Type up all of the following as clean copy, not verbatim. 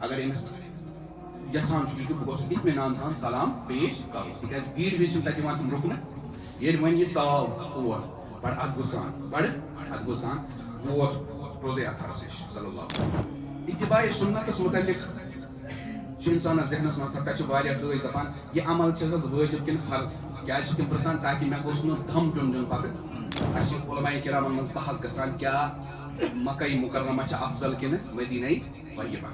اگر أمِس یژھان چھُ یہِ کہِ بہٕ گوٚژھُس اطمینان سان سلام پیش کرُن تِکیازِ بھیٖڑ وِزِ چھِنہٕ تَتہِ یِوان تِم رُکنہٕ ییٚلہِ وۄنۍ یہِ ژاو اور بڑٕ ادبہٕ سان ووت روزے اطہرس نِش صلی اللہ علیہ وسلم. اتباع سنتس متعلق چھُ اِنسانس ذہنس منٛز تَتہِ چھِ واریاہ رٲژ دپان یہِ عمل چھِ حظ وٲجب کِنہٕ فرض کیازِ چھِ تِم پرژھان تاکہِ مےٚ گوٚژھ نہٕ دم پیوٚن دیُن پتہٕ. اَسہِ چھِ علماء کرامن منٛز بحث گژھان کیاہ مکہ مکرمہ چھِ افضل کِنہٕ مدینہ طیبہ.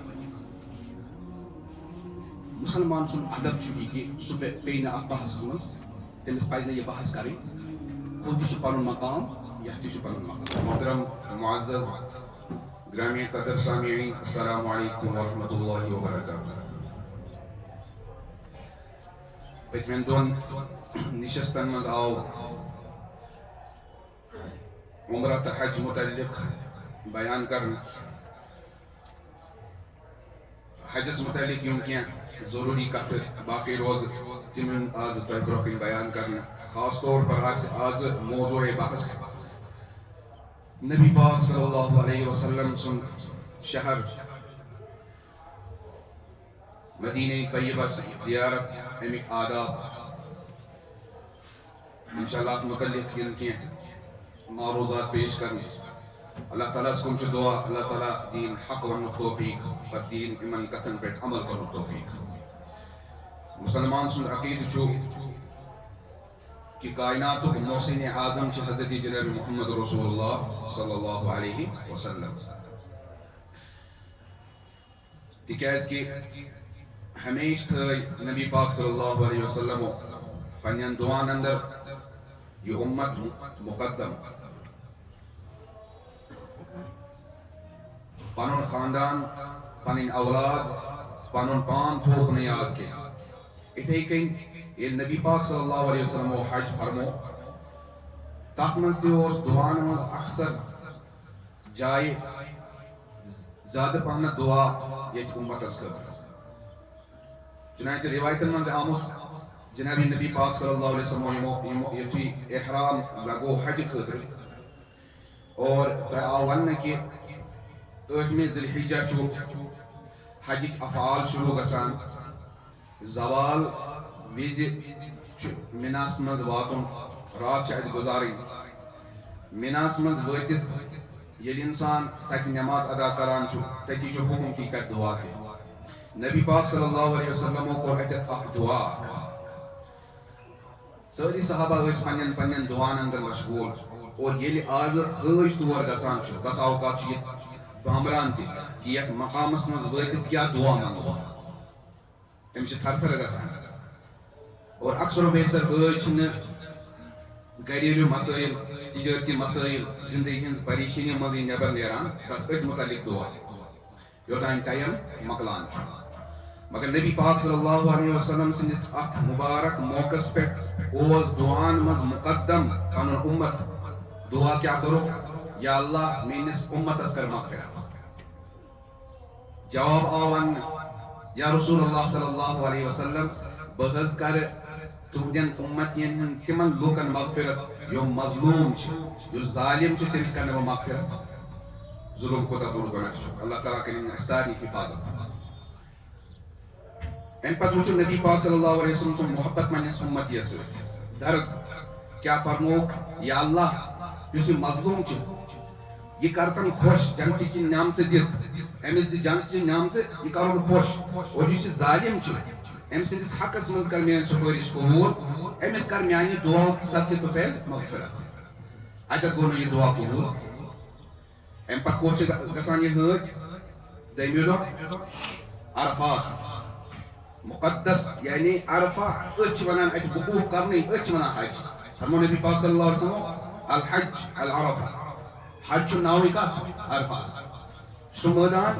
مسلمان سُنٛد ادب چھُ یہِ کہِ سُہ پیٚیہِ نہٕ اتھ بحثس منٛز تٔمِس پزِ نہٕ یہِ بحث کرٕنۍ. ہُہ تہِ چھُ پنُن مقام یتھ تہِ چھُ پنُن مقام. محترم معزز گرامی قدر سامعین السلام علیکم ورحمۃ اللہ وبرکاتہ. پٔتمٮ۪ن دۄن نِشستن منٛز آو عمرہ تہٕ حج متعلق بیان کرنہٕ. حجس متعلق یِم کینٛہہ ضروٗری کتھٕ باقٕے روزٕ تِم یِن آز تۄہہِ برونٛہہ کَنہِ بیان کرنہٕ. خاص طور پر آسہِ آز موضوع بحث نبی پاک صلی اللہ علیہ وسلم سُنٛد شہر مدینہ طیبہ زیارت امیک آداب. انشاءاللہ اتھ متعلق یِن کینٛہہ معروضات پیش کرنہٕ. اللہ تعالیٰ ہس کُن چھُ دعا اللہ تعالیٰ دِیِن حق وننُک توفیق پتہٕ دِیِن یِمن کتھن پٮ۪ٹھ عمل کرنُک توفیق. مسلمان سُنٛد عقیدٕ چھُ کہ کائناتُک محسن اعظم چھِ حضرت جناب محمد رسول اللہ صلی اللہ علیہ وسلم. تِکیازِ کہِ ہمیشہ تھٲے نبی پاک صلی اللہ علیہ وسلم پننٮ۪ن دعاہن اندر یہِ اُمت مقدم. پنُن خاندان پنٕنۍ اولاد پنُن پان تھوٚوُکھ نہٕ یاد کینٛہہ. اِتھے کٔنۍ ییٚلہِ نبی پاک صلی اللہ علیہ وسلمو حج فرمو تتھ منٛز تہِ اوس دعاہن منٛز اکثر جایہِ زیادٕ پہنتھ دعا ییٚتہِ اُمتس خٲطرٕ. چنانچہ روایتن منٛز آمُت جناب نبی پاک صلی اللہ علیہ وسلم یُتھُے احرام لگو حج خٲطرٕ اور تۄہہِ آو وننہٕ کہِ 8 ذی الحجہ چھُ حجٕکۍ افعال شروٗع گژھان. زوال وِزِ چھُ مِناہس منٛز واتُن رات چھِ اتہِ گُزارٕنۍ. مِناہس منٛز وٲتِتھ ییٚلہِ انسان تتہِ نٮ۪ماز ادا کران چھُ تٔتی چھُ حُکُم کہِ کرِ دعا تہِ. نبی پاک صلی اللہ علیہ وسلمو کوٚر اتٮ۪تھ اکھ دعا اکھ. سٲری صحابہ ٲسۍ پننٮ۪ن پننٮ۪ن دعاہن اندر مشغوٗل اور ییٚلہِ آز حٲج تور گژھان چھُ بس اوقات چھُ ییٚتہِ بامبران تہِ کہِ یتھ مقامس منٛز وٲتِتھ کیٛاہ دعا منٛگو. تٔمِس چھِ تھر تھر گژھان اور اکثر و بیشتر حٲج چھِنہٕ گریلوٗ مسٲیِل تجٲرتی مسٲیِل زندگی ہٕنٛز پریشٲنی منٛزٕے نٮ۪بر نیران بس أتھۍ متعلق دعا یوٚتانۍ ٹایم مۄکلان چھُ. مگر نبی پاک صلی اللہ علیہ وسلم سٕنٛدِس اتھ مُبارک موقعس پٮ۪ٹھ اوس دعاہن منٛز مقدم پنُن اُمت. دعا کیٛاہ کوٚرُکھ یا اللہ میٲنِس اُمتس کر مغفرت. جواب آو وننہٕ یا رسول اللہ صلی اللہ علیہ وسلم بہٕ حظ کرٕ تُہنٛدٮ۪ن اُمتین ہٕنٛدۍ تِمن لوٗکن مغفرت یِم مظلوٗم چھِ. یُس ظالم چھُ تٔمِس کرنہٕ بہٕ مغفرت. ظُلم کوٗتاہ بوٚڑ گۄناہ چھُ. اللہ تعالیٰ کٔرِنۍ اَسہِ سارنٕے حِفاظت. امہِ پتہٕ وٕچھو نبی پاک صلی اللہ علیہ وسلم سُنٛد محبت پننِس اُمتیس سۭتۍ. درد کیٛاہ فرمووُکھ یا اللہ یُس یہِ مظلوٗم چھُ یہِ کرتن خۄش جنتٕچہِ نعمژٕ دِتھ أمِس دِ جنتٕچہِ نعمژٕ یہِ کرُن خۄش. اور یُس یہِ ظالم چھُ أمۍ سٕنٛدِس حقس منٛز کر میٲنۍ سُفٲرِش قبوٗل. أمِس کر میانہِ دعاہُک صدقہٕ تہٕ فیل مغفرت. اتٮ۪تھ گوٚو نہٕ یہِ دعا قبوٗل. امہِ پتہٕ کوٚت چھِ گژھان یہِ حٲج دٔیمہِ دۄہ عرفات مُقدس یعنی عرفہ. أسۍ چھِ ونان اتہِ وقوٗف کرنٕے أسۍ چھِ ونان حج. فرمو نبی پاک صلی اللہ علیہ وسلم الحج العرفہ. حج چھُ ناوٕے کتھ عرفہس. سُہ مٲدان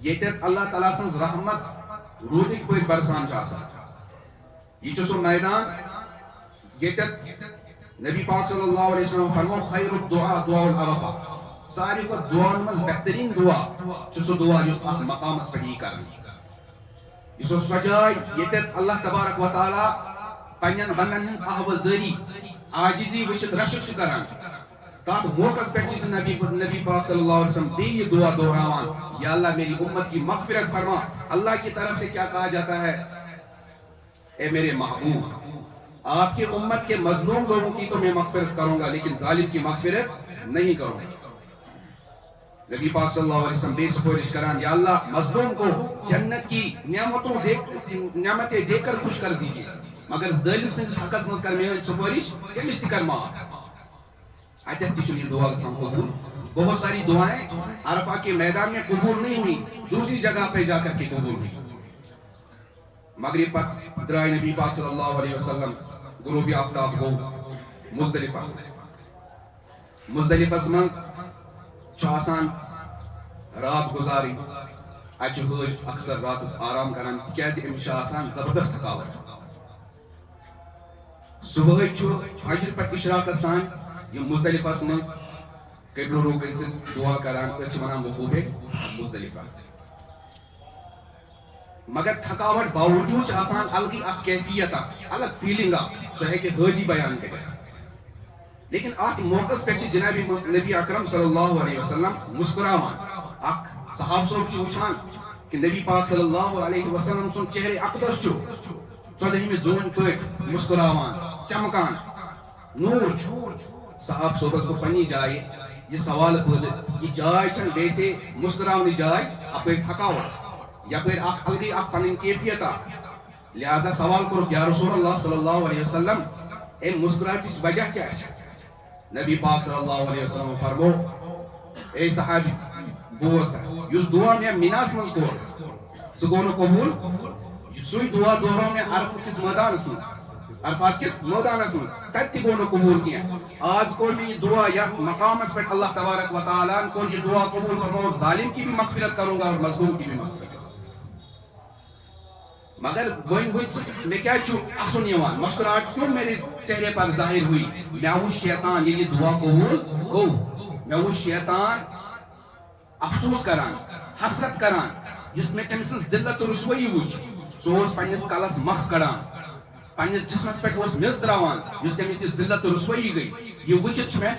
ییٚتٮ۪تھ اللہ تعالیٰ سٕنٛز رحمت روٗدٕکۍ پٲٹھۍ برسان چھِ آسان. یہِ چھُ سُہ میدان ییٚتٮ۪تھ نبی پاک صلی اللہ علیہ وسلم فرمو خیر الدعا دعاء العرفہ. ساروی کھۄتہٕ دُعاہن منٛز بہتریٖن دعا چھُ سُہ دعا یُس اتھ مقامس پٮ۪ٹھ یی کرنہٕ. یہِ چھُ سۄ جاے ییٚتٮ۪تھ اللہ تبارک و تعالیٰ پننٮ۪ن بنٛدن ہٕنٛز آہوازٲری عاجزی وٕچھِتھ رشک چھُ کران. تات موقع پہ نبی پاک صلی اللہ علیہ وسلم بھی دعا دہراوان یا اللہ میری امت کی مغفرت فرما. اللہ کی طرف سے کیا کہا جاتا ہے؟ اے میرے محبوب آپ کی امت کے مظلوم لوگوں کی تو میں مغفرت کروں گا لیکن ظالم کی مغفرت نہیں کروں گا. نبی پاک صلی اللہ علیہ وسلم بے سفارش کران یا اللہ مظلوم کو جنت کی نعمتیں دے کر خوش کر دیجیے مگر ظالم سندس حقس مز کر میں سفارش کمس تہ کر معاف. اتھ تہ یہ دعا گژھان قبول. بہت ساری دعائیں عرفہ کے میدان میں قبول نہیں ہوئی, دوسری جگہ پہ جا کر کے قبول ہوئی. مغرب پت درائے نبی پاک صلی اللہ علیہ وسلم غروب آفتاب گو مزدلفہ. مزدلفس مز آسان رات گزاری. اتھ حج اکثر راتس آرام کران تکیاز امس آسان زبردست تھکاوٹ. صبح فجر پہ اشراقس تان یہ مزدلفس مز قبل رو گژھتھ دعا کران ونان وقوف مزدلفہ. مگر تھکاوٹ باوجود آسان الگ اخ کیفیت الگ فیلنگ سہ ہیکہ حاجی بیان کر. لیکن ات موقع پہ جناب نبی اکرم صلی اللہ علیہ وسلم مسکراوان. اخ صحاب صاحب وچھان کہ نبی پاک صلی اللہ علیہ وسلم سن چہرے اقدس 14 زون پٹ مسکراوان چمکان نور. صحاب صاحبس کو پنی جائے یہ سوال پھول یہ جائے چھن ویسے مسکراونی جائے اپر تھکاوٹ یپر اخ الگی اخ پن کیفیت. لہذا سوال کور یا رسول اللہ صلی اللہ علیہ وسلم اے مسکراہٹچ وجہ کیا ہے؟ نبی پاک صلی اللہ علیہ وسلم فرمو اے صحابی بوس یس دعا میں مناس مز کور سہ گو قبول. سوئی دعا دہرو میں عرفہ کس میدانس مز عرفات کس میدانس مز تت تہ گو قبول کیا. آج کور میں یہ دعا یا مقامس پہ اللہ تبارک و تعالیٰ کور یہ دعا قبول فرماؤ ظالم کی بھی مغفرت کروں گا اور مظلوم کی بھی مغفرت. مگر میں کیا اسن یوان مسکراہٹ کیوں میرے چہرے پر ظاہر ہوئی؟ میں وہ شیطان یہ دعا قبول گو میں وہ شیطان افسوس کران حسرت کران جس میں تم سن ذلت و رسوائی وچ سو پنس کلس مس کڑان پنس جسمس پہ مز تراوان جس تمس یہ ذلت و رسوائی گئی. یہ وچت میں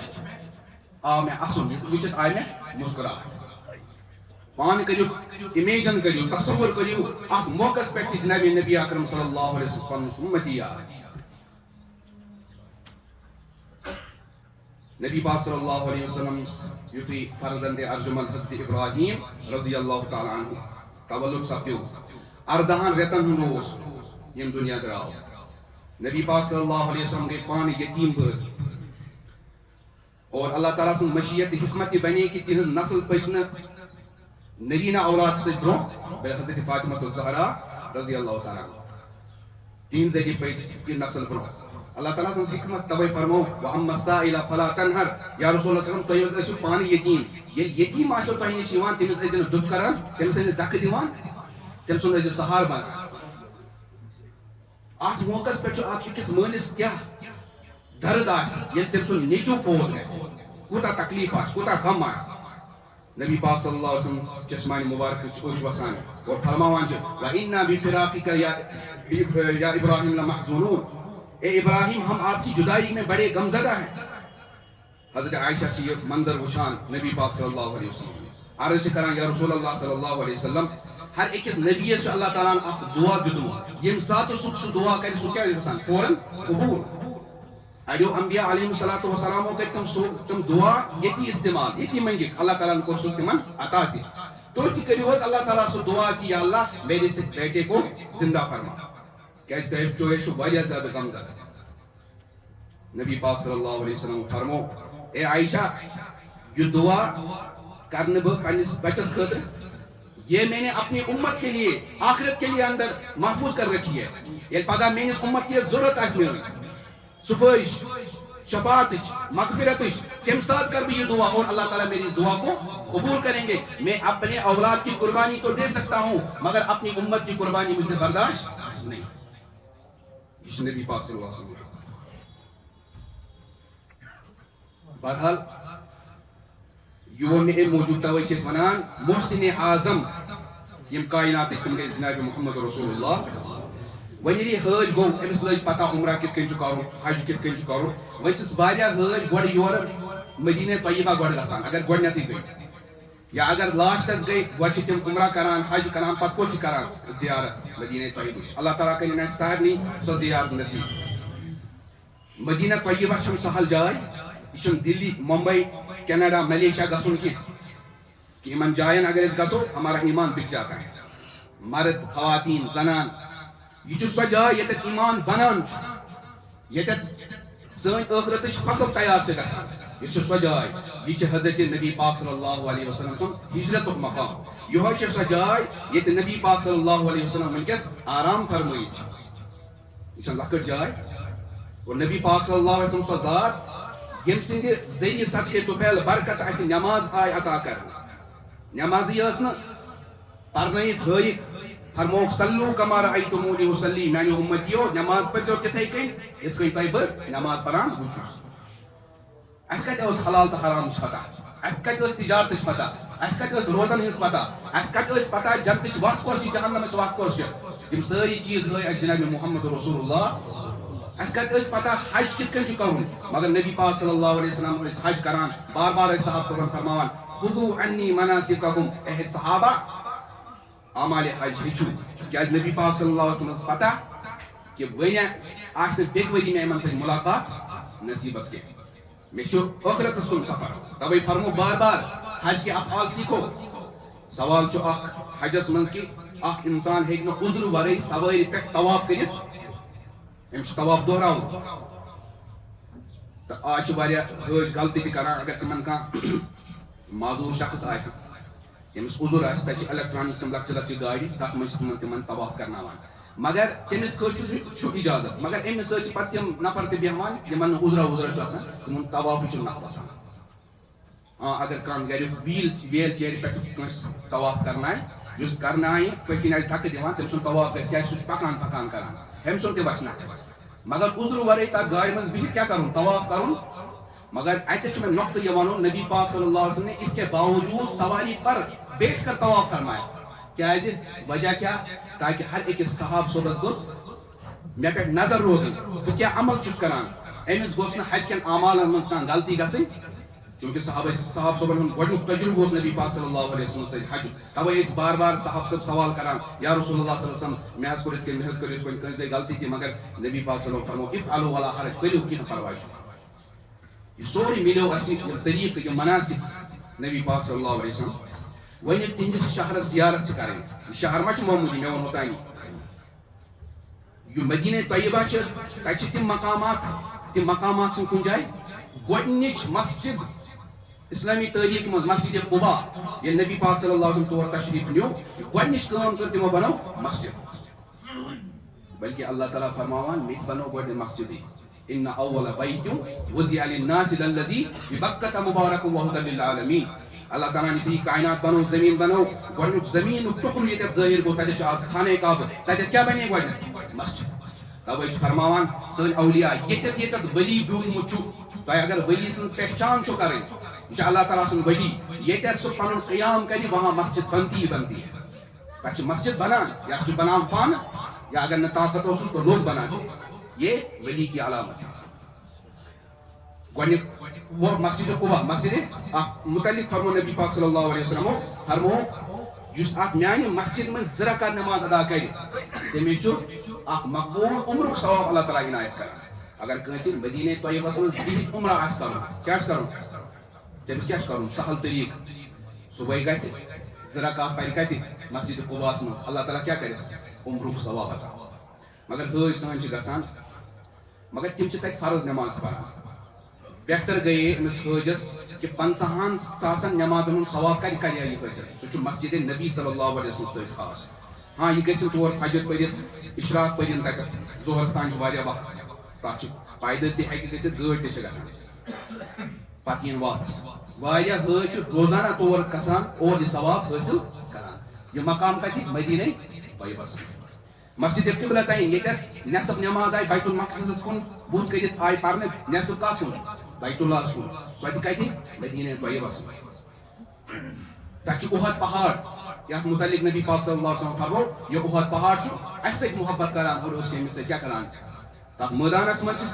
آ میں اسن وچت آئی میں مسکراہٹ. پان کریو امیجن کریو تصور کریو اخ موقع پہ جناب نبی اکرم صلی اللہ علیہ وسلم امتی آئی. نبی پاک صلی اللہ علیہ وسلم یتھی فرزند ارجمند حضرت ابراہیم رضی اللہ تعالی عنہ تولد سپدیو 14 رتن ہن روز یم دنیا دراو. نبی پاک صلی اللہ علیہ وسلم گئی پان یتیم پٲٹھۍ اور اللہ تعالیٰ سن مشیت حکمت بنے کہ تہذ نسل پچن نرینہ اولاد سے برو حضرت فاطمہ الزہرا رضی اللہ تعالیٰ تین ذریعے پچ یہ نسل برو. اللہ تعالیٰ سن حکمت توے فرمو وَأَمَّا السَّائِلَ فَلَا تَنْهَرْ یا رسول اللہ صلی اللہ علیہ وسلم تُہۍ ٲسِو پانہٕ یتیم یتیم آسیو تۄہہِ نِش یِوان تٔمِس ٲسِو نہٕ دُکھ کران تٔمِس ٲسِو دکہٕ دِوان تٔمۍ سُنٛد ٲسِو سہار بنان. اتھ موقع پہ اکھ أکِس مٲلِس کیٛاہ درد آسہِ ییٚلہِ تٔمۍ سُنٛد نیٚچوٗ فوت گژھِ کوٗتاہ تکلیف آسہِ کوٗتاہ غم آسہِ. نبی پاک صلی اللہ علیہ وسلم چشمانی مبارک چوش وسان اور فرماوان وَإِنَّا بِفِرَاقِكَ یا ابراہیم لَمَحْزُونُونَ اے ابراہیم ہم آپ کی جدائی میں بڑے غمزدہ ہیں. حضرت عائشہ سے یہ منظر وشان نبی پاک صلی اللہ علیہ وسلم عرض کران یا رسول اللہ صلی اللہ علیہ وسلم ہر اکس نبی سے اللہ تعالیٰ اخ دعا دتمت یم سات سہ دعا کر سہ کیا گژھان فوراً قبول. اڑیو انبیاء علیہ السلام کر تم دعا یتی استعمال یتی منگک اللہ تعالیٰ کو سہ تمن عطا تہ تو تہ کریو اللہ تعالیٰ سہ دعا کہ یا اللہ میرے سے بیٹے کو زندہ فرما کیاز تو یہ واریاہ زیادہ غمزدہ. نبی پاک صلی اللہ علیہ وسلم فرمو اے عائشہ یہ دعا کرنے پنس بچس خاطر یہ میں نے اپنی امت کے لیے آخرت کے لیے اندر محفوظ کر رکھی ہے. یہ پگہ میس امت کی ضرورت آس مل سفارش شفاعت مغفرت تم ساتھ کر بھی یہ دعا اور اللہ تعالیٰ میری اس دعا کو قبول کریں گے. میں اپنے اولاد کی قربانی تو دے سکتا ہوں مگر اپنی امت کی قربانی مجھ سے برداشت نہیں. اس نبی پاک صلی اللہ علیہ وسلم. بہرحال یہ موجود توے ونان محسن اعظم یم کائنات تم گئی جناب محمد رسول اللہ. ون یہ حج گو امس لج پتہ عمرہ کت کن کرن حج کت کن کرن ون چھس واریاہ حج گۄڈٕ یورٕ مدینہ طیبہ گۄڈٕ گژھان اگر گۄڈنیٚتھٕے گٔے یا اگر لاسٹس گٔے گۄڈٕ چھِ تِم عمرہ کران حج کران پتہٕ کوٚت چھِ کران زیارت مدینہ طیبہ اللہ تعالیٰ کٔرِنۍ اَسہِ سارنٕے سۄ زیارت نصیٖب مدینہ طیبہ چھُنہٕ سہل جاے یہ چھُنہٕ دلی ممبئی کینیڈا ملیشیا گژھُن کینٛہہ کہ یِمن جاین اگر أسۍ گژھو ہمارا ایمان بک جاتا ہے مرد خواتین زنان یہ چھُ سۄ جاے ییٚتٮ۪تھ ایمان بنان چھُ ییٚتٮ۪تھ سٲنۍ ٲخرتٕچ فصل تیار چھِ گژھان یہ چھُ سۄ جاے یہ چھِ حضرت نبی پاک صلی اللہ علیہ وسلم سُنٛد ہجرتُک مقام یہوے چھِ سۄ جاے ییٚتہِ نبی پاک صلی اللہ علیہ وسلم وٕنکٮ۪س آرام فرمٲیِتھ چھِ یہ چھےٚ لۄکٕٹ جاے اور نبی پاک صلی اللہ علیہ وسلم سۄ ذات ییٚمہِ سٕنٛدِ ذٔریعہٕ صدقے طفیل برکت اَسہِ نٮ۪ماز آے عطا کرنہٕ نٮ۪مازٕے ٲس نہٕ پرنٲیِتھ ہٲیِکھ فرموکھ صلو کما رأیتمونی اصلی میانیو امتیو نٮ۪ماز پٔرزیو تِتھٕے کٔنۍ یِتھ کٔنۍ تۄہہِ بہٕ نٮ۪ماز پران وٕچھُس اَسہِ کتہِ ٲس حلال تہٕ حرامٕچ پتہ اَسہِ کتہِ ٲس تجارتٕچ پتہ اَسہِ کتہِ ٲس روزن ہٕنٛز پتہ اَسہِ کتہِ ٲس پتہ جنتٕچ وتھ کۄس چھِ جہنمٕچ وتھ کۄس چھِ یِم سٲری چیٖز ہٲے اَسہِ جناب محمد رسول اللہ اَسہِ کتہِ ٲس پتہ حج کِتھ کٔنۍ چھُ کرُن مگر نبی پاک صلی اللہ علیہ وسلم ٲسۍ حج کران بار بار ٲسۍ صحابہ صٲبن فرماوان خُذوٗ عنی مناسککم اے صحابہ اعمالِ حج ہیٚچھِو کیازِ نبی پاک صلی اللہ علیہ وسلم ٲس پتہ کہ وۄنۍ آسہِ نہٕ بیٚکہِ ؤری مےٚ یِمن سۭتۍ مُلاقات نصیٖبس کینٛہہ مےٚ چھُ ٲخرتس کُن سفر توے فرمو بار بار حج کے افعال سیکھو سوال چھُ اکھ حجس منٛز کہ اکھ انسان ہیٚکہِ نہٕ عذرٕ ورٲے سوٲرۍ پٮ۪ٹھ طواف کٔرِتھ أمِس چھُ طواف دۄہراوُن تہٕ آز چھِ واریاہ حٲج غلطی تہِ کران اگر تِمن کانٛہہ معذوٗر شخص آسہِ ییٚمِس عذر آسہِ تتہِ چھِ الیکٹرانک تِم لۄکچہِ لۄکچہِ گاڑِ تتھ منٛز چھِ تِمن طواف کرناوان مگر تٔمِس خٲطرٕ چھُ اجازت مگر أمِس سۭتۍ چھِ پتہٕ تِم نفر تہِ بیٚہوان یِمن نہٕ عذرا وُذرا چھُ آسان تِمن طوافٕے چھُنہٕ نکھ باسان اگر کانٛہہ گریُک ویل چیرِ پٮ۪ٹھ کٲنٛسہِ طواف کرنایہِ یُس کرنایہِ پٔتۍ کِنۍ آسہِ دھکہٕ دِوان تٔمۍ سُنٛد طواف گژھِ کیازِ سُہ چھُ پکان پکان کران أمۍ سُنٛد تہِ وسہِ نکھٕ مگر عذرٕ ورٲے تتھ گاڑِ منٛز بِہِتھ کیاہ کرُن طواف کرُن مگر اتہِ چھُ مےٚ نۄقطہٕ یہِ ونُن نبی پاک صلی اللہ علیہ وسلم نے اس کے باوجوٗد سواری پر بیٹھ کر طواف فرمایا کیازِ وجہ کیاہ تاکہ ہر أکِس صحابہ صٲبس گوٚژھ مےٚ پٮ۪ٹھ نظر روزٕنۍ بہٕ کیاہ عمل چھُس کران أمِس گوٚژھ نہٕ حج کٮ۪ن اعمالن منٛز کانٛہہ غلطی گژھٕنۍ چوٗنٛکہِ صحابہ صٲبن ہُنٛد گۄڈنیُک تجربہٕ اوس نبی پاک صلی اللہ علیہ وسلم سۭتۍ حجُک توے ٲسۍ بار بار صحابہ صٲب سوال کران یا رسول اللہ صلی اللہ علیہ وسلم مےٚ حظ کوٚر یِتھ کٔنۍ مےٚ حظ کٔر یِتھ کٔنۍ کٲنٛسہِ گٔے غلطی تہِ مگر نبی پاک صلی اللہ علیہ وسلم فرمو افعلوا ولا حرج کٔرِو کینٛہہ پرواے چھُنہٕ یہ سورُے مِلیو اَسہِ یِم طریٖقہٕ یِم مناسِب نبی پاک صلی اللہ علیہ وسلم وۄنۍ تِہنٛدِس شہرس زیارت چھِ کرٕنۍ یہِ شہر ما چھُ معموٗلی مےٚ ووٚنمو تۄہہِ یہِ مدینہ طیبہ چھِ تتہِ چھِ تِم مقامات چھِنہٕ کُنہِ جایہِ گۄڈنِچ مسجد اسلامی تٲریٖخ منٛز مسجد قبا ییٚلہِ نبی پاک صلی اللہ علیہ وسلم تور تشریٖف نیوٗ گۄڈنِچ کٲم کٔر تِمو بنٲو مسجد بلکہ اللہ تعالیٰ فرماوان مےٚ تہِ بنٲو گۄڈٕ مسجدٕے ان اول بیت وضع للناس للذی ببکۃ مبارک وہدی للعالمین اللہ تعالیٰ نے یُتھُے کائنات بنو زمین بنو گۄڈنیُک زمیٖنُک ٹُکرٕ ییٚتٮ۪تھ ظٲہِر گوٚو تتٮ۪تھ چھُ آز خانہ کعبہ تتٮ۪تھ کیاہ بنے گۄڈنیتھ مسجد توے چھُ فرماوان سٲنۍ اولیاء ییٚتٮ۪تھ ییٚتٮ۪تھ ؤلی بیوٗٹھمُت چھُ تۄہہِ اگر ؤلی سٕنٛز پہچان چھو کرٕنۍ یہِ چھُ اللہ تعالیٰ سُنٛد ؤلی ییٚتٮ۪تھ سُہ پنُن قیام کرِ وہاں مسجد بنتی ہی بنتی ہے تتہِ چھِ مسجد بنان یا سُہ بناوان پانہٕ یا اگر نہٕ طاقت اوسُس تو لوگ بناتے یہ ولی کی علامت ہے وہ مسجد قبا مسجد متعلق فرمو نبی پاک صلی اللہ علیہ وسلم فرمو یُس اکھ میانہِ مسجد منٛز 2 رکعت نماز ادا کرِ تٔمِس چھُ اکھ مقبوٗل عمرُک ثواب اللہ تعالیٰ عنایت کران اگر کٲنٛسہِ مدینہ طیبس منٛز بِہِتھ عمرہ آسہِ کرُن کیاہ آسہِ کرُن تٔمِس کیاہ چھُ کرُن سہل طریٖقہٕ صُبحٲے گژھِ 2 رکعت پرِ کتہِ مسجد قباہس منٛز اللہ تعالیٰ کیاہ کرٮ۪س عمرُک ثواب عطا مگر حٲج سٲنۍ چھِ گژھان مگر تِم چھِ تتہِ فرض نماز پران بہتر گٔیے أمِس حٲجس کہ 50 ساسن نمازن ہُنٛد ثواب کتہِ کرِ یہِ حٲصِل سُہ چھُ مسجد نبی صلی اللہ علیہ وسلم سۭتۍ خاص ہاں یہِ گژھِ تور فجر پٔرِتھ اشراق پٔرِنۍ تتٮ۪تھ ظہرس تام چھُ واریاہ وقت تتھ چھُ پیدل تہِ ہیٚکہِ گٔژھِتھ گٲڑۍ تہِ چھِ گژھان پتہٕ یِن واپس واریاہ حٲج چھِ روزانہ تور گژھان اور یہِ ثواب حٲصِل کران یہِ مقام کتہِ مدینہ طیبس مسجد قبلہ تعین ییٚتٮ۪تھ نٮ۪صف نٮ۪ماز آیہِ بیت المقدسس کُن بُتھ کٔرِتھ آیہِ پرنہٕ نٮ۪صف کتھ کُن بیت اللہس کُن سۄ تہِ کتہِ مدینہ طیبس منٛز تتہِ چھُ اُحد پہاڑ یتھ متعلق نبی پاک صلی اللہ علیہ وسلم فرمو یہِ اُحد پہاڑ چھُ اسہِ سۭتۍ محبت کران اور أسۍ چھِ أمِس سۭتۍ کیاہ کران تتھ مٲدانس منٛز چھِ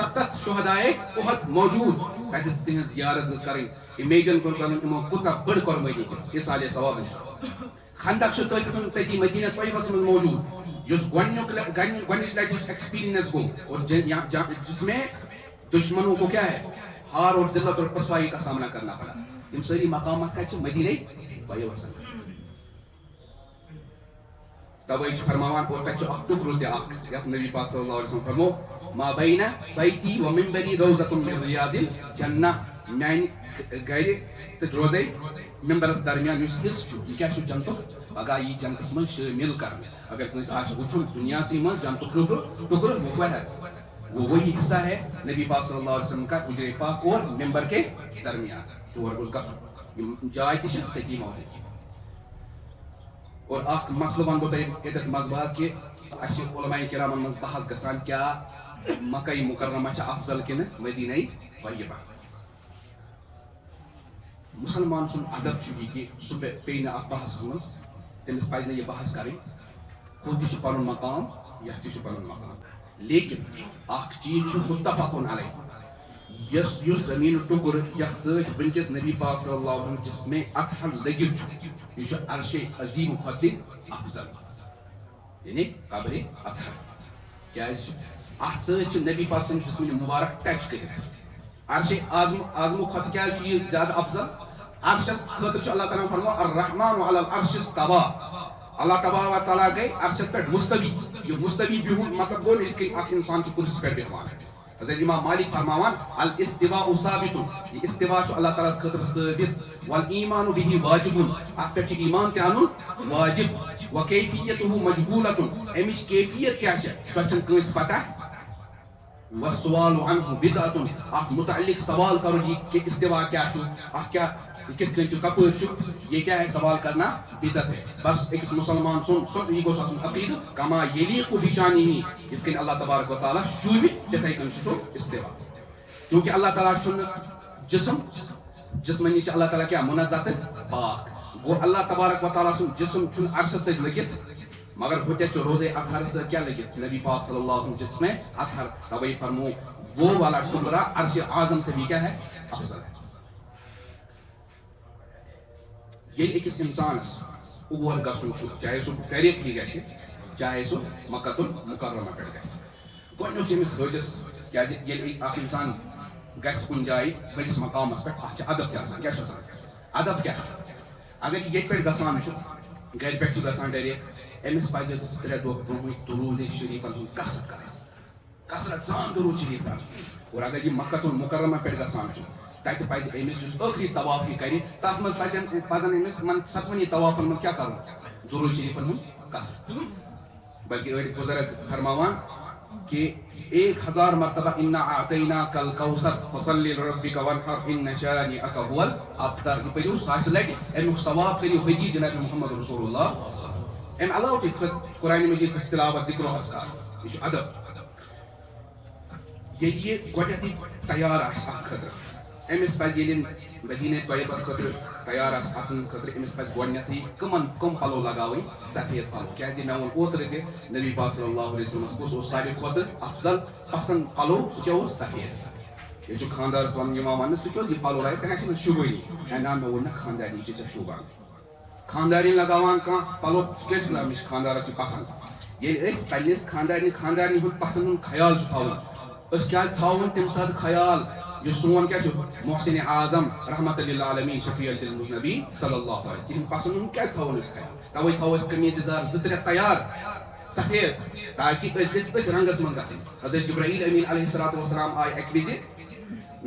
70 شہدائے اُحد موجوٗد تتہِ تِہنٛز زیارت ٲس کَرٕنۍ اِمیجن کوٚر کَرُن یِمو کۭژاہ بٔڑ قۄربٲنی کٔر اِسالے ثواب خندق چھُ تٔتی مدیٖنہ طیبس منٛز موجوٗد یُس گۄڈنِچ لٹہِ یُس ایکسپیرینس گوٚو اور جس میں دشمنوں کو کیا ہے ہار اور ذلت اور رسوائی کا سامنا کرنا پڑا یم ساری مقامات کتہِ چھِ مدیٖنہ طیبس منٛز توے چھُ فرماوان اور تتہِ چھُ اکھ ٹُکرٕ تہِ اکھ یتھ نبی پاک صلی اللہ علیہ وسلم فرمو ما بین بیتی و منبری روزۃ من ریاض الجنہ میانہِ گرِ تہٕ روزے ممبرس درمیان یُس حصہٕ چھُ یہِ کیاہ چھُ جنتُک پگاہ یی جنتس منٛز شٲمِل کرنہٕ اگر کٲنٛسہِ آسہِ وٕچھُن دُنیاہسٕے منٛز جنتُک ٹُکرٕ وہ کیا ہے وہ وہی حصہ ہے نبی پاک صلی اللہ علیہ وسلم کا حجرے پاک اور ممبر کے درمیان تور گوٚژھ گژھُن یِم جاے تہِ چھِ تٔتی موجوٗد اور اکھ مسلہٕ ونہٕ بہٕ تۄہہِ ییٚتٮ۪تھ منٛزباگ کہِ اَسہِ چھِ علماء کرامن منٛز بحث گژھان کیٛاہ مکہ مکرمہ چھا افضل کنہٕ مدینہ طیبہ مسلمان سُنٛد ادب چھُ یہِ کہِ سُہ پیٚیہِ نہٕ اتھ بحثس منٛز تٔمِس پزِ نہٕ یہِ بحث کرٕنۍ ہُہ تہِ چھُ پنُن مقام یتھ تہِ چھُ پنُن مقام لیکن اکھ چیٖز چھُ متفقن علیہ یُس زمیٖنُک ٹُکُر یتھ سۭتۍ وٕنکیٚس نبی پاک صلی اللہ علیہ وسلم جسمے اطہر لٔگِتھ چھُ یہِ چھُ عرشے عظیٖم کھۄتہٕ تہِ افضل یعنی قبرِ اطہر کیازِ اتھ سۭتۍ چھُ نبی پاک سٕنٛدۍ جسمہِ مُبارک ٹچ کٔرِتھ عرشے اعظمہٕ کھۄتہٕ کیازِ چھُ یہِ زیادٕ افضل عرشس خٲطرٕ چھُ اللہ تعالیٰ فرمو الرحمن علی العرش استوى اللہ تبارک و تعالیٰ گٔے عرشس پٮ۪ٹھ مستوی یہِ مستوی بِہُن مطلب گوٚو نہٕ یِتھ کٔنۍ اکھ انسان چھُ کُرسی پٮ۪ٹھ بیٚہوان حضرت امام مالک فرماوان الاستواء ثابت یہِ استوا چھُ اللہ تعالیٰ ہس خٲطرٕ ثٲبت والایمان بہ واجب اتھ پٮ۪ٹھ چھُ ایمان تہِ انُن واجب وکیفیتہ مجہولۃ امِچ کیفیت کیاہ چھِ سۄ چھنہٕ کٲنٛسہِ پتہ والسؤال عنہ بدعۃ اتھ متعلق سوال کرُن یہِ کہِ استوا کیاہ چھُ اتھ کیاہ یہ کِتھ کٔنۍ چھُ کپٲرۍ چھُ یہ کیا ہے سوال کرنا بدعت ہے بس أکِس مسلمان سُنٛد یہِ گوٚژھ آسُن عقیدٕ کما یلیٖقُ بِشانِہ یِتھ کٔنۍ اللہ تبارک و تعالیٰ شوٗبہِ تِتھے کٔنۍ چھُ سُہ استوا چوٗنٛکہِ اللہ تعالیٰ چھُنہٕ جسم جسمہٕ نِش چھِ اللہ تعالیٰ کیاہ منزہ تہٕ پاک گوٚو اللہ تبارک و تعالیٰ سُنٛد جسم چھُنہٕ عرشس سۭتۍ لٔگِتھ مگر ہُتٮ۪تھ چھُ روزے اطہرس سۭتۍ کیاہ لٔگِتھ نبی پاک صلی اللہ علیہ وسلم جسمے اطہر توے فرمو وہ والا ٹکڑا عرش اعظم سے بھی کیا ہے افضل ہے ییٚلہِ أکِس اِنسانس اور گژھُن چھُ چاہے سُہ ڈایریکٹلی گژھِ چاہے سُہ مکہ المکرمہ پٮ۪ٹھ گژھِ گۄڈنیُک چھُ أمِس حٲجس کیازِ ییٚلہِ اکھ اِنسان گژھِ کُنہِ جایہِ بٔڑِس مقامس پٮ۪ٹھ اتھ چھُ ادب تہِ آسان کیاہ چھُ آسان ادب کیاہ چھُ اگر یہِ ییٚتہِ پٮ۪ٹھ گژھان چھُ گرِ پٮ۪ٹھ چھُ گژھان ڈایریکٹ أمِس پزِ 3 دۄہ برونٛہٕے درود شریٖفن ہُنٛد کثرت کرٕنۍ کثرت سان درود شریٖف کرٕنۍ اور اگر یہِ مکہ المکرمہ پٮ۪ٹھ گژھان چھُ تتہِ پزِ أمِس یُس ٲخری طواف یہِ کرِ تتھ منٛز پزن أمِس یِمن 7 طوافن منٛز کیاہ کرُن درود شریٖفن ہُنٛد کثرت بلکہ أڑۍ بُزرگ فرماوان کہ 1000 مرتبہ انا اعطیناک الکوثر فصل لربک وانحر ان شانئک هو الابتر یہ پٔرِو 1000 لٹہِ امیُک ثواب کٔرِو حجی جناب محمد رسول اللہ امہِ علاوٕ تہِ قرآنِ مجیٖد تلاوت ذکر و اذکار یہِ چھُ ادب ییٚلہِ یہِ گۄڈنیٚتھٕے تیار آسہِ اتھ خٲطرٕ أمِس پزِ ییٚلہِ مدیٖنہ طیبس خٲطرٕ تیار آسہِ اژنہٕ خٲطرٕ أمِس پزِ گۄڈنیٚتھٕے کٕم پلو لگاوٕنۍ سفید پلو کیازِ مےٚ ووٚن اوترٕ تہِ نبی پاک صلی اللہ علیہ وسلمس کُس اوس ساروی کھۄتہٕ افضل پسند پلو سُہ کیاہ اوس سفید ییٚتہِ چھُ خاندارس یِوان وننہٕ ژٕ کیٛاہ اوس یہِ پلو لاگہِ ژےٚ نہ چھُنہٕ شوٗبٲنی نا مےٚ ووٚن نہ خاندارنی چھِ ژےٚ شوٗبان خاندارنۍ لگاوان کانٛہہ پلو ژٕ کیازِ چھُکھ لاگان مےٚ چھُ خاندارس یہِ پسند ییٚلہِ أسۍ پننِس خاندارنہِ ہُنٛد پسند ہُنٛد خیال چھُ تھاوُن أسۍ کیازِ تھاوون تمہِ ساتہٕ خیال یُس سون کیاہ چھُ محسن اعظم رحمت للعالمین شفیع المذنبین صلی اللہ علیہ تِہنٛد پسند ہُنٛد کیازِ تھاوون أسۍ خیال توے تھاوو أسۍ قمیٖض یزار 2-3 تیار سفید تاکہِ أسۍ گژھِ أتھۍ رنگس منٛز گژھٕنۍ حضرت جبرائیل امین علیہ الصلوۃ والسلام آیہِ اکہِ وِزِ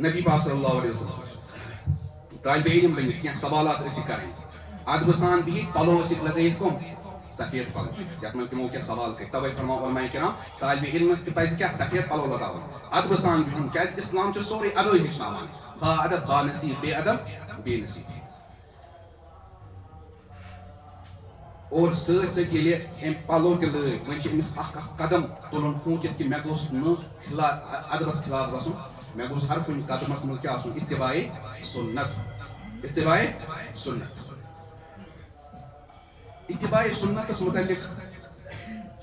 نبی پاک صلی اللہ علیہ وسلم طالبِ علم بٔنِتھ کینٛہہ سوالات ٲسِکھ کرٕنۍ ادبہٕ سان بِہِتھ پلو ٲسِکھ لگٲیِتھ کٕم سفید پلو یتھ منٛز تِمو کینٛہہ سوال کٔرۍ توے فرماو علماء کرام طالبِ علمس تہِ پزِ کیٛاہ سفید پلو لگاوُن ادبہٕ سان بِہُن کیازِ اسلام چھُ سورُے ادبٕے ہیٚچھناوان با ادب با نصیب بے ادب بے نصیب اور سۭتۍ سۭتۍ ییٚلہِ أمۍ پلو تہِ لٲگۍ وۄنۍ چھُ أمِس اکھ قدم تُلُن ہوٗنٛکِتھ کہِ مےٚ گوٚژھ نہٕ ادبس خلاف گژھُن مےٚ گوٚژھ ہر کُنہِ قدمس منٛز کیٛاہ آسُن اتباعِ سُنت اتباعِ سُنتس متعلق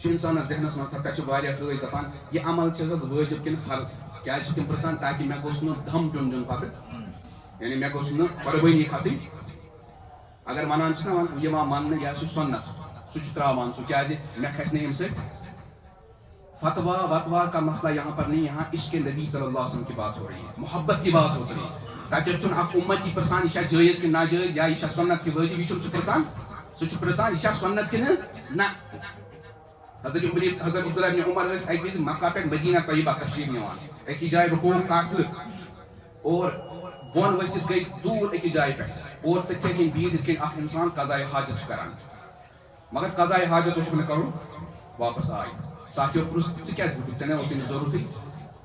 چھُ انسانس ذہنس منٛز تتھ چھُ واریاہ حٲج دپان یہِ عمل چھِ حظ وٲجب کِنہٕ فرض کیا تم پرسان تاکہ مے گوس نہ دم دیون دیون پتہ یعنی مے گوس نہ قربانی کھسن اگر ونان چھ نا یہ مان یہ سنت سہ تراوان سہ کیا مے کھس نہ یم سے فتوا وتوا کا مسئلہ یہاں پر نہیں. یہاں عشق نبی صلی اللہ علیہ وسلم کی بات ہو رہی ہے, محبت کی بات ہو رہی ہے. تاکہ چھ اخ امتی پرسان یہ جائز کہ ناجائز یا یہ سنت کی واجب یہ پرسان سہ پرسان یہ سنت کہ نہ. حضرت عبداللہ بن عمر ٲسۍ اکہِ وِزِ مکہ پٮ۪ٹھ مدینہ طیبہ تشریف نِوان أکِس جایہِ رُکووُکھ قافلہٕ اور بۄن ؤسِتھ گٔے دوٗر أکِس جایہِ پٮ۪ٹھ اور تٔتھۍ کِنۍ بِہِتھ یِتھ کٔنۍ اکھ اِنسان قضایہِ حاجت چھُ کران مگر قضایہِ حاجت اوسُکھ نہٕ کرُن واپس آے ساتھیو پرُژھ ژٕ کیٛازِ وٕٹھُکھ ژےٚ نَے اوسُے نہٕ ضروٗرتٕے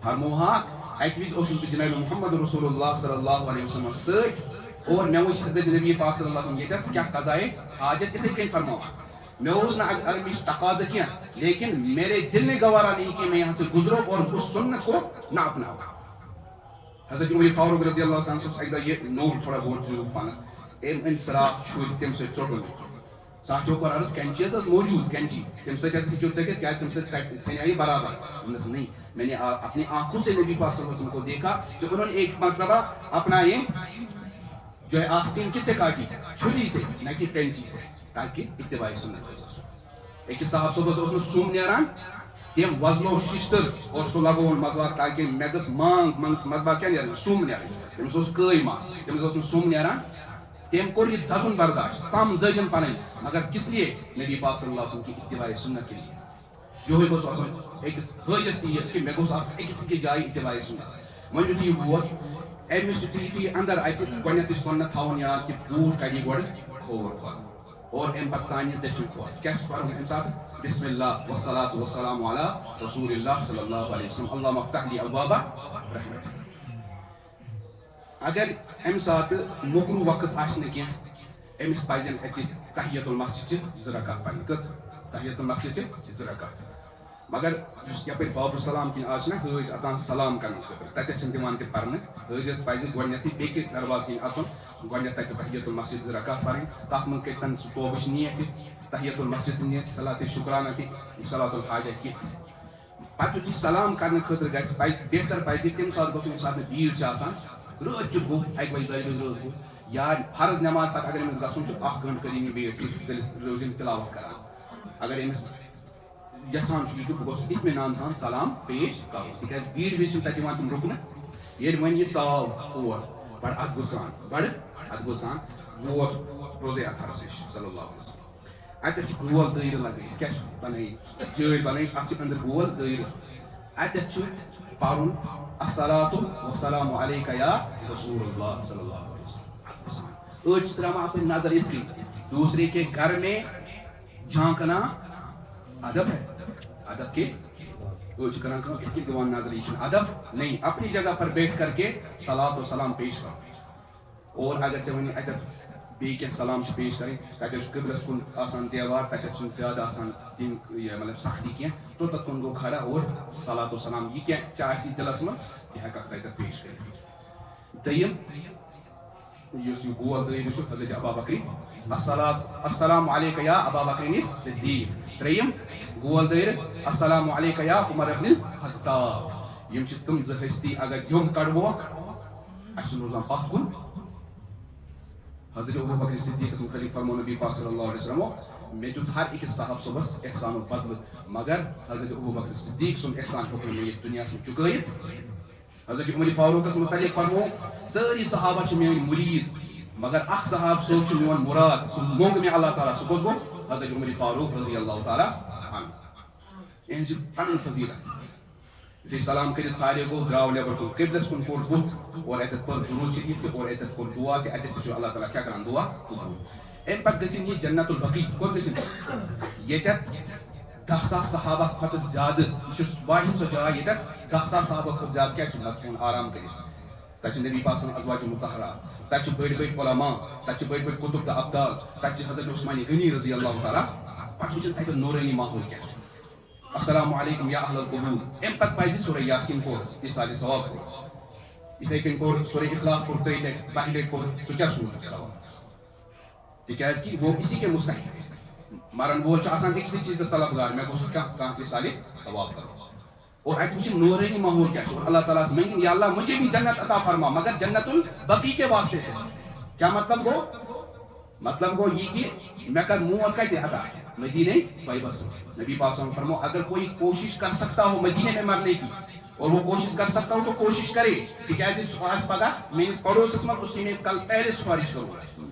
فرموہاکھ اکہِ وِزِ اوسُس بہٕ جناب محمد رسول اللہ صلی اللہ علیہ وسلم سۭتۍ اور مےٚ وٕچھ حضرت نبی پاک صلی اللہ علیہ وسلم ییٚتٮ۪تھ کیٛاہ قضایہِ حاجت یِتھٕے کٔنۍ فرموہاکھ میں اس اگر مجھ تقاضا کیا لیکن میرے دل نے گوارا نہیں کہ میں یہاں سے گزروں اور اس سنت کو نہ اپناؤں. حضرت عمر فاروق رضی اللہ عنہ سے ایک یہ نور تھوڑا بہت ضرور پانا ان سراخ چھوڑ تم سے چوٹن ساتھیوں کو عرض کینچی موجود کینچی تم سے کیسے جو کہ کیا تم سے سنائی برابر نہیں میں نے اپنی آنکھوں سے نبی پاک صلی اللہ علیہ وسلم کو دیکھا کہ انہوں نے ایک مرتبہ اپنا یہ جو ہے آستین کس سے کاٹی چھری سے نہ کہ کینچی سے تاکہ اتباعی سنت ایک صاحب صبح اس سوم نیران تم وزنو ششتر اور سہ لگون مزباق تاکہ مے گھس مانگ مزباق کیا نیران سوم نیران تمس قٲے مس تمس سوم نیران تم کور یہ دزن برداشت ژم زجن پن مگر کس لیے نبی پاک صلی اللہ علیہ وسلم کی اتباعی سنت کے لیے یہ گوس آسان أکس حاجس یہ کہ مے گوس أکس کی جائے اتباعی سنت وۄنۍ یُتھُے یہِ ووت أمِس یُتھُے اندر اژِ گۄڈنٮ۪تھٕے سنت تھاوُن یاد کہ بوٗٹھ کڑی گۄڈٕ کھوور کھۄر اور ام پتہ ژانہِ دٔچھُن کھۄر کیٛاہ چھُ پرُن اَمہِ ساتہٕ بسم اللہ والصلاة والسلام علی رسول اللہ صلی اللہ علیہ وسلم اللہُمَّ افتح لی ابواب رحمتک. اگر امہِ ساتہٕ موٚکرو وقت آسہِ نہٕ کینٛہہ أمِس پزن اتہِ تحیت المسجد چہِ زٕ رکعت پرنہِ کٔژ تحیت المسجد چہِ زٕ رکعت مگر یُس یپٲرۍ باب السلام کِنۍ آز چھُنہ حٲج اژان سلام کرنہٕ خٲطرٕ تتٮ۪تھ چھِنہٕ دِوان تہِ پرنہٕ حٲجس پزِ گۄڈنٮ۪تھٕے بیٚکہِ دروازٕ کِنۍ اژُن گۄڈنٮ۪تھ تتہِ تحیت المسجد زٕ رکعت پرٕنۍ تتھ منٛز کٔرۍ تن سُہ توبٕچ نیت تہِ تحیت المسجد تہِ نیت صلات شکرانہ تہِ صلات الحاجہ کینٛہہ تہِ پتہٕ یُتھُے سلام کرنہٕ خٲطرٕ گژھِ پزِ بہتر پزِ تمہِ ساتہٕ گوٚژھ ییٚمہِ ساتہٕ نہٕ بھیڑ چھِ آسان رٲتھ کیُتھ گوٚو اکہِ بجہِ دۄیہِ بجہِ رٲژ گوٚو یا فرض نٮ۪ماز پتہٕ اگر أمِس گژھُن چھُ اکھ گٲنٛٹہٕ کٔرِنۍ یہِ ویٹ تیٖتِس روزِنۍ تِلاوت کران اگر أمِس یژھان چھُ یہِ کہِ بہٕ گوٚژھ اطمینان سان سلام پیش کرُن تِکیٛازِ بھیڑ وِزِ چھِنہٕ تتہِ یِوان تِم رُکنہٕ ییٚلہِ وۄنۍ یہِ ژاو اور بڑٕ ادبہٕ سان ووت روزے اطہرس نِش صلی اللہ علیہ وسلم اتٮ۪تھ چھُ گول دٲیرٕ لگٲیِتھ کیٛاہ چھُ بنٲیِتھ جٲلۍ بنٲیِتھ اتھ چھِ أنٛدرٕ گول دٲیرٕ اتٮ۪تھ چھُ پرُن الصلاۃ والسلام علیکہ یا رسول اللہ صلی اللہ علیہ وسلم. أڑۍ چھِ تراوان اپنی نظر یِتھ کٔنۍ دوسرے کے گھر میں جھانکنا ادب ہے ادب کے أڑۍ چھِ کران کٲم یِتھ کٔنۍ دِوان نظر یہِ چھُنہٕ ادب نہیں اپنی جگہ پر بیٹھ کر کے صلات و سلام پیش کرو اور اگر ژےٚ وۄنۍ اتٮ۪تھ بیٚیہِ کینٛہہ سلام چھِ پیش کرٕنۍ تتٮ۪تھ چھُ قبلس کُن آسان دیوار تتٮ۪تھ چھُنہٕ زیادٕ آسان دِنۍ یہِ مطلب سختی کینٛہہ تو تتھ کُن گوٚو کھڑا اور صلات و سلام یہِ کینٛہہ چاہے آسی دِلس منٛز تہِ ہٮ۪ککھ تتٮ۪تھ پیش کٔرِتھ. دوٚیِم یُس یہِ گول دٲیرٕ چھُ حضرت ابا بکری السلام علیکہ یا ابا بکر صدیق. ترٛیٚیِم گول دٲیرٕ السلام علیکہ یا عمر ابن خطاب. یِم چھِ تِم زٕ ہستی اگر یِم کڑووکھ اسہِ چھُنہٕ روزان پتھ کُن. حضرت ابو بکر صدیق متعلق فرمو نبی پاک صلی اللہ علیہ وسلم مےٚ دیُت ہر أکِس صاحب صبس احسانُک بدلہٕ مگر حضرت ابو بکر صدیق سُنٛد احسان ہیوٚک نہٕ مےٚ ییٚتہِ دُنیاہس منٛز چُکٲیِتھ. حضرت عمر فاروقس متعلق فرمو سٲری صحابہ چھِ میٲنۍ مُریٖد مگر اکھ صحاب صٲب چھُ میون مُراد سُہ موٚنگ مےٚ اللہ تعالیٰ سُہ کُس گوٚو حضرت عمر فاروق رضی اللہ تعالیٰ عنہ. یِہنٛز چھِ پنٕنۍ فضیٖلت. یُتھُے سلام کٔرِتھ فارغ گوٚو درٛاو نٮ۪بر کُن قبلس کُن کوٚر بُتھ اور اتٮ۪تھ پٔر درود شریٖف تہِ اور اتٮ۪تھ کوٚر دعا تہِ اتٮ۪تھ تہِ چھُ اللہ تعالیٰ کیٛاہ کران دعا قبوٗل. امہِ پتہٕ گٔژھِنۍ یہِ جنت البقی کوٚت گٔژھِنۍ ییٚتٮ۪تھ 10,000 صحابہ کھۄتہٕ زیادٕ یہِ چھُ واحد سۄ جاے ییٚتٮ۪تھ 10,000 صحابہ کھۄتہٕ زیادٕ کیٛاہ چھُ نتہٕ کھٮ۪وان آرام کٔرِتھ. تتہِ چھِ نبی پاک سٕنٛز ازواج مطہرات تتہِ چھِ بٔڑۍ بٔڑۍ علما تتہِ چھِ بٔڑۍ بٔڑۍ قطب تہٕ ابدال تتہِ چھِ حضرت عثمان غنی رضی اللہ تعالیٰ پتہٕ وٕچھِن تتہِ نورٲنی ماحول کیٛاہ چھُ. السلام علیکم یا اہل القبور. امہِ پتہٕ پزِ سورہ یاسین پوٚر اِصالِ ثواب کوٚر یِتھے کٔنۍ کوٚر سورہ اخلاص پوٚر 3 لٹہِ 2 لٹہِ پوٚر سُہ کیٛاہ سوٗنٛچ ثواب تِکیٛازِ کہِ وہ اسی کے مستحق مرن وول چھُ آسان أکسٕے چیٖزس طلبگار مےٚ گوٚژھ کانٛہہ اِصالِ ثواب کرُن. اور اتھ نورانی ماحول کیا اور اللہ تعالیٰ سے منگن یا اللہ مجھے بھی جنت عطا فرما مگر جنت البقی کے واسطے سے. کیا مطلب گو؟ مطلب گو یہ کہ میں کر موت کتے عطا مدینہ طیبہ سے. نبی پاک صلی اللہ علیہ وسلم فرمو اگر کوئی کوشش کر سکتا ہو مدینہ میں مرنے کی اور وہ کوشش کر سکتا ہو تو کوشش کرے تکیازِ سپارش پگہ میرے پڑوسس من اس میں کل پہلے سپارش کروں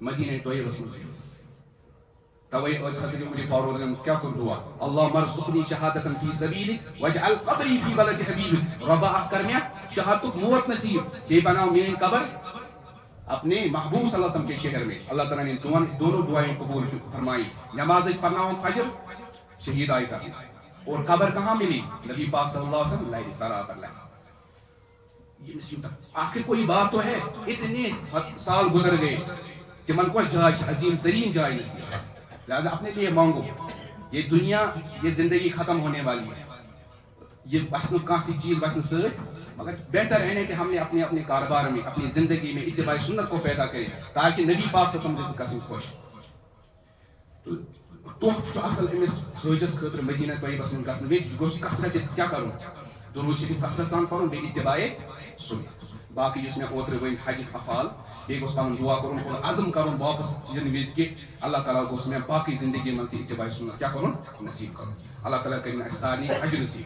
مدینہ طیبہ سے. توے اس حضرت عمر فاروق نے کیا کر دعا اللهم ارزقني شهادة في سبيلك واجعل قبري في بلد حبيبك. ربا کر میں شہادت موت نصیب یہ بناؤ میری قبر اپنے محبوب صلی اللہ علیہ وسلم کے شہر میں. اللہ تعالیٰ نے دونوں دعائیں قبول فرمائی. نماز پڑھنا فجر شہید آئی کر اور قبر کہاں ملی؟ نبی پاک صلی اللہ علیہ وسلم لائے ترا کر لائے. یہ مصیبت آخر کوئی بات تو ہے. اتنے سال گزر گئے کہ من کو جائے عظیم ترین جائے نصیب. لہذا اپنے لیے مانگو. یہ دنیا یہ زندگی ختم ہونے والی ہے. یہ بچن کانتی چیز بچن ست مگر بہتر ہے کہ ہم نے اپنے اپنے کاروبار میں اپنی زندگی میں اتباع سنت کو پیدا کریں تاکہ نبی پاک صلی اللہ علیہ وسلم گژھن خوش. تحفہ اصل امس حجس خاطر مدینہ طیبہ من گژھن بیٚیہِ گوٚژھ کثرت کیا کرُن درود شریف کثرت سان پرُن بیٚیہِ اتباع سنت. باقی یُس مےٚ اوترٕ ؤنۍ حجک افعال بیٚیہِ گوٚژھ پنُن دعا کرُن اور عزم کرُن واپس یِنہٕ وِزِ کہِ اللہ تعالیٰ گوٚژھ مےٚ باقی زندگی منٛز تہِ اتباع سنت کیا کرُن نصیب کرُن. اللہ تعالیٰ کرِن اَسہِ سارنٕے حج نصیب.